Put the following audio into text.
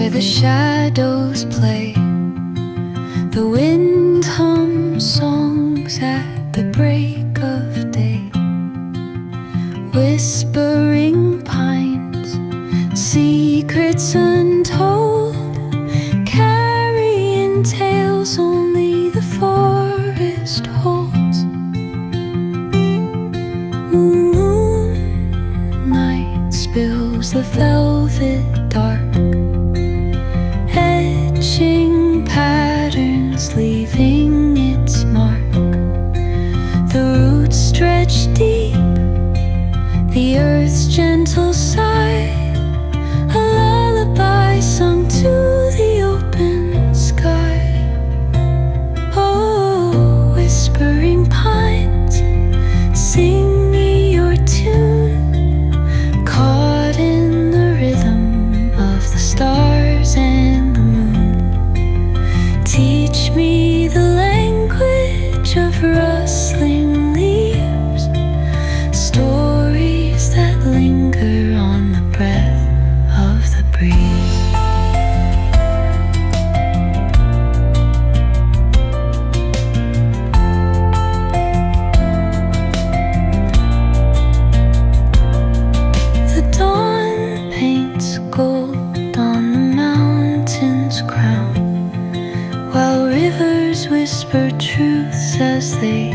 where the shadows play. The wind hums songs at the break of day. Whispering pines, secrets untold, carrying tales only the forest holds. Moonlight spills the velvet dark, etching patterns, leaving its mark. The roots stretch deep, the earth's gentle sigh, a lullaby sung to the open sky. Oh, whispering pines, sing me your tune, caught in the rhythm of the stars and the moon. Teach me the language of rustling leaves, stories that linger on the breath of the breeze. The dawn paints gold on the mountain's crown, while rivers whisper truths as they